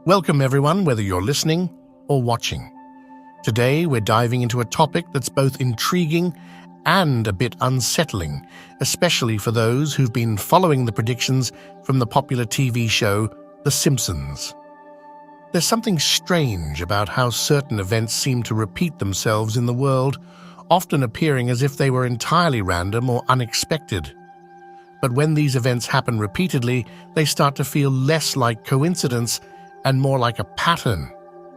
Welcome everyone, whether you're listening or watching. Today we're diving into a topic that's both intriguing and a bit unsettling, especially for those who've been following the predictions from the popular TV show The Simpsons. There's something strange about how certain events seem to repeat themselves in the world, often appearing as if they were entirely random or unexpected. But when these events happen repeatedly, they start to feel less like coincidence and more like a pattern.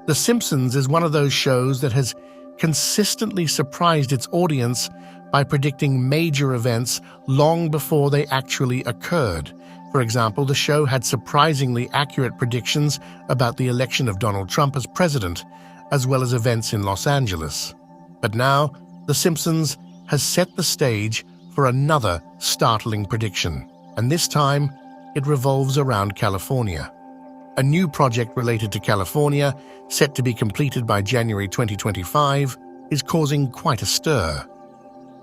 The Simpsons is one of those shows that has consistently surprised its audience by predicting major events long before they actually occurred. For example, the show had surprisingly accurate predictions about the election of Donald Trump as president, as well as events in Los Angeles. But now, The Simpsons has set the stage for another startling prediction, and this time it revolves around California. A new project related to California, set to be completed by January 2025, is causing quite a stir.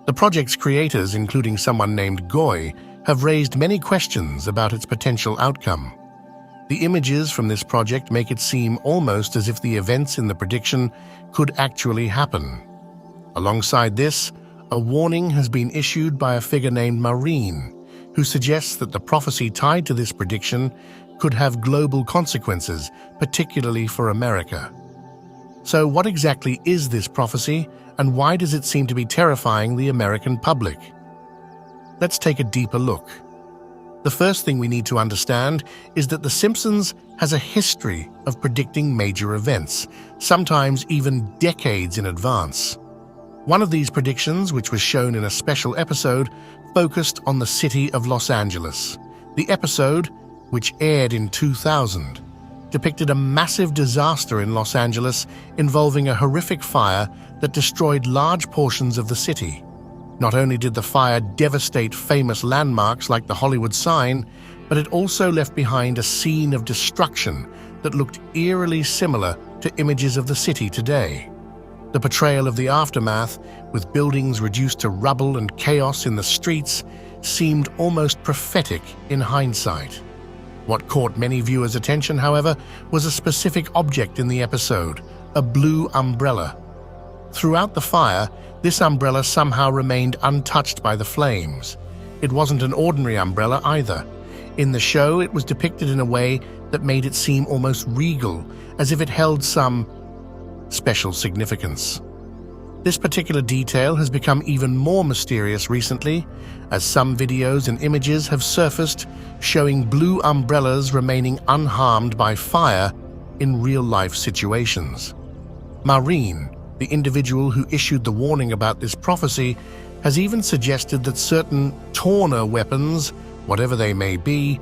The project's creators, including someone named Goy, have raised many questions about its potential outcome. The images from this project make it seem almost as if the events in the prediction could actually happen. Alongside this, a warning has been issued by a figure named Mahreen, who suggests that the prophecy tied to this prediction could have global consequences, particularly for America. So what exactly is this prophecy, and why does it seem to be terrifying the American public? Let's take a deeper look. The first thing we need to understand is that The Simpsons has a history of predicting major events, sometimes even decades in advance. One of these predictions, which was shown in a special episode, focused on the city of Los Angeles. The episode, which aired in 2000, depicted a massive disaster in Los Angeles involving a horrific fire that destroyed large portions of the city. Not only did the fire devastate famous landmarks like the Hollywood sign, but it also left behind a scene of destruction that looked eerily similar to images of the city today. The portrayal of the aftermath, with buildings reduced to rubble and chaos in the streets, seemed almost prophetic in hindsight. What caught many viewers' attention, however, was a specific object in the episode, a blue umbrella. Throughout the fire, this umbrella somehow remained untouched by the flames. It wasn't an ordinary umbrella either. In the show, it was depicted in a way that made it seem almost regal, as if it held some special significance. This particular detail has become even more mysterious recently, as some videos and images have surfaced showing blue umbrellas remaining unharmed by fire in real-life situations. Mahreen, the individual who issued the warning about this prophecy, has even suggested that certain Tawna weapons, whatever they may be,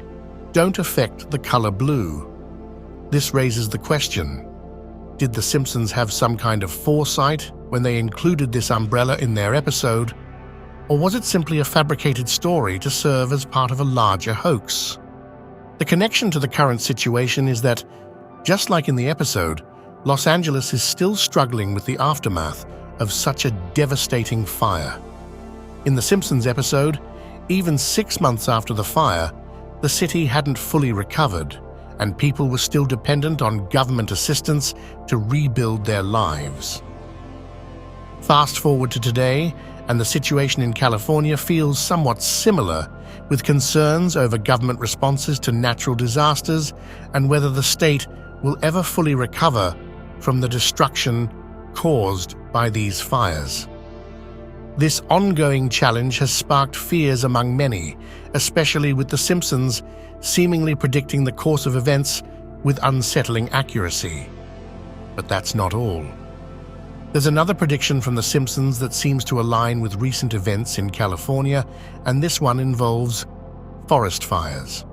don't affect the color blue. This raises the question: did The Simpsons have some kind of foresight when they included this umbrella in their episode, or was it simply a fabricated story to serve as part of a larger hoax? The connection to the current situation is that, just like in the episode, Los Angeles is still struggling with the aftermath of such a devastating fire. In the Simpsons episode, even 6 months after the fire, the city hadn't fully recovered, and people were still dependent on government assistance to rebuild their lives. Fast forward to today, and the situation in California feels somewhat similar, with concerns over government responses to natural disasters and whether the state will ever fully recover from the destruction caused by these fires. This ongoing challenge has sparked fears among many, especially with The Simpsons seemingly predicting the course of events with unsettling accuracy. But that's not all. There's another prediction from The Simpsons that seems to align with recent events in California, and this one involves forest fires.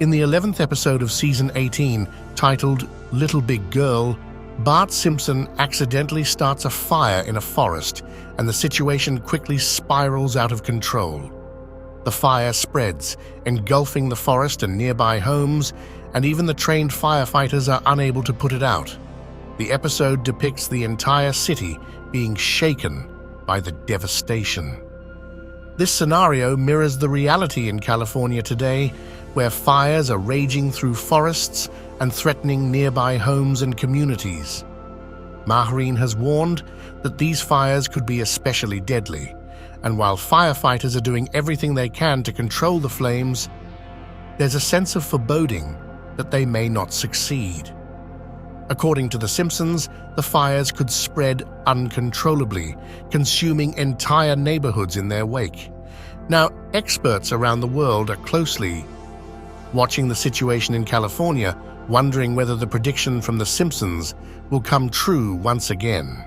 In the 11th episode of Season 18, titled Little Big Girl, Bart Simpson accidentally starts a fire in a forest, and the situation quickly spirals out of control. The fire spreads, engulfing the forest and nearby homes, and even the trained firefighters are unable to put it out. The episode depicts the entire city being shaken by the devastation. This scenario mirrors the reality in California today, where fires are raging through forests and threatening nearby homes and communities. Mahreen has warned that these fires could be especially deadly, and while firefighters are doing everything they can to control the flames, there's a sense of foreboding that they may not succeed. According to The Simpsons, the fires could spread uncontrollably, consuming entire neighborhoods in their wake. Now, experts around the world are closely watching the situation in California, wondering whether the prediction from The Simpsons will come true once again.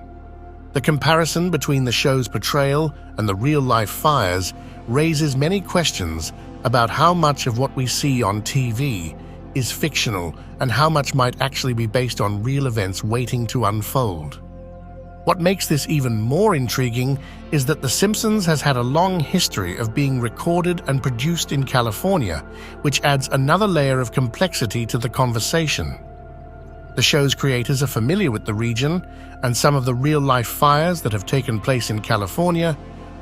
The comparison between the show's portrayal and the real-life fires raises many questions about how much of what we see on TV is fictional and how much might actually be based on real events waiting to unfold. What makes this even more intriguing is that The Simpsons has had a long history of being recorded and produced in California, which adds another layer of complexity to the conversation. The show's creators are familiar with the region, and some of the real-life fires that have taken place in California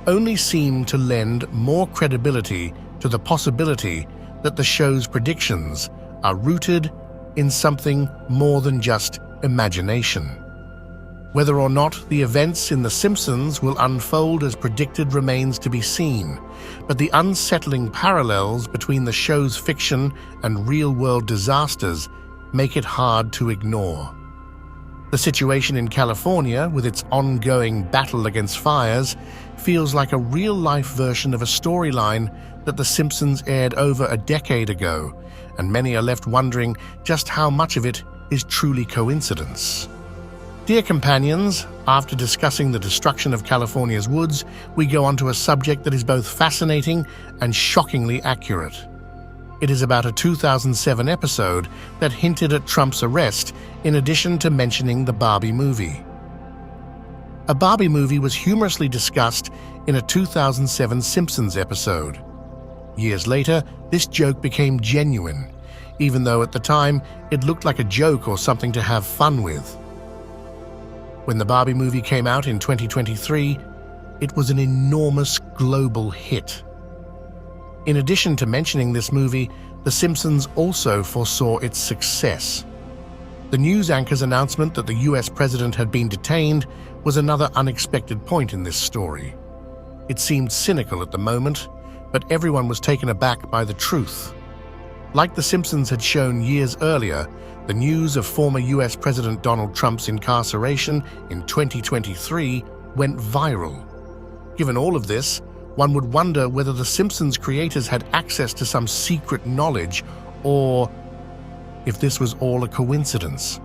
only seem to lend more credibility to the possibility that the show's predictions are rooted in something more than just imagination. Whether or not the events in The Simpsons will unfold as predicted remains to be seen, but the unsettling parallels between the show's fiction and real-world disasters make it hard to ignore. The situation in California, with its ongoing battle against fires, feels like a real-life version of a storyline that The Simpsons aired over a decade ago, and many are left wondering just how much of it is truly coincidence. Dear companions, after discussing the destruction of California's woods, we go on to a subject that is both fascinating and shockingly accurate. It is about a 2007 episode that hinted at Trump's arrest, in addition to mentioning the Barbie movie. A Barbie movie was humorously discussed in a 2007 Simpsons episode. Years later, this joke became genuine, even though at the time it looked like a joke or something to have fun with. When the Barbie movie came out in 2023, it was an enormous global hit. In addition to mentioning this movie, The Simpsons also foresaw its success. The news anchor's announcement that the US president had been detained was another unexpected point in this story. It seemed cynical at the moment, but everyone was taken aback by the truth. Like The Simpsons had shown years earlier, the news of former US President Donald Trump's incarceration in 2023 went viral. Given all of this, one would wonder whether The Simpsons creators had access to some secret knowledge, or if this was all a coincidence.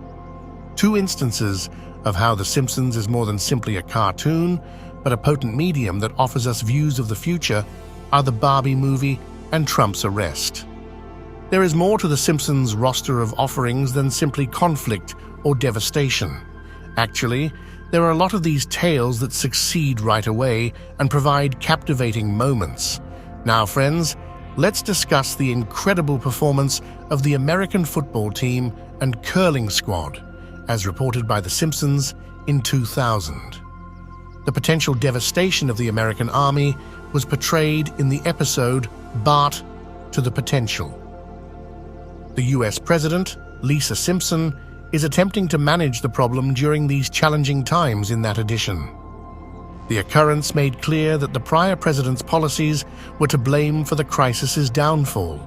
Two instances of how The Simpsons is more than simply a cartoon, but a potent medium that offers us views of the future, are the Barbie movie and Trump's arrest. There is more to The Simpsons' roster of offerings than simply conflict or devastation. Actually, there are a lot of these tales that succeed right away and provide captivating moments. Now, friends, let's discuss the incredible performance of the American football team and curling squad, as reported by The Simpsons in 2000. The potential devastation of the American army was portrayed in the episode Bart to the Potential. The US President, Lisa Simpson, is attempting to manage the problem during these challenging times in that edition. The occurrence made clear that the prior president's policies were to blame for the crisis's downfall.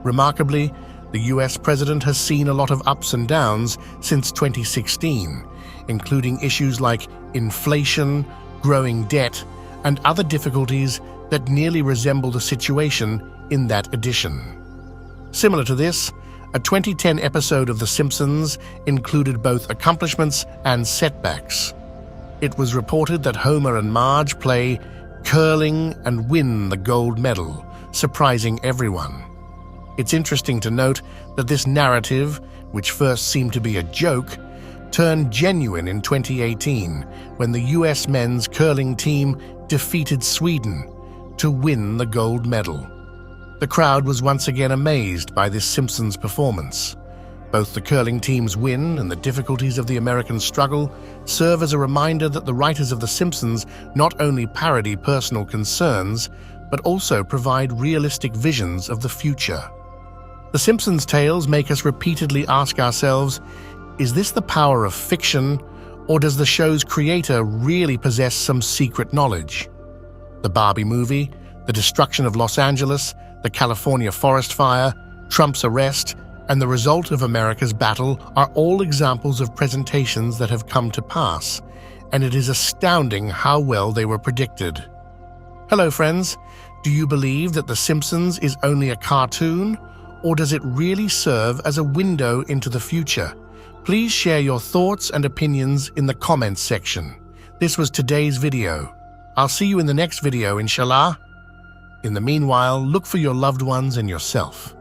Remarkably, the US president has seen a lot of ups and downs since 2016, including issues like inflation, growing debt, and other difficulties that nearly resemble the situation in that edition. Similar to this, a 2010 episode of The Simpsons included both accomplishments and setbacks. It was reported that Homer and Marge play curling and win the gold medal, surprising everyone. It's interesting to note that this narrative, which first seemed to be a joke, turned genuine in 2018 when the US men's curling team defeated Sweden to win the gold medal. The crowd was once again amazed by this Simpsons performance. Both the curling team's win and the difficulties of the American struggle serve as a reminder that the writers of The Simpsons not only parody personal concerns, but also provide realistic visions of the future. The Simpsons tales make us repeatedly ask ourselves, is this the power of fiction, or does the show's creator really possess some secret knowledge? The Barbie movie, the destruction of Los Angeles, the California forest fire, Trump's arrest, and the result of America's battle are all examples of presentations that have come to pass, and it is astounding how well they were predicted. Hello, friends. Do you believe that The Simpsons is only a cartoon, or does it really serve as a window into the future? Please share your thoughts and opinions in the comments section. This was today's video. I'll see you in the next video, inshallah. In the meanwhile, look for your loved ones and yourself.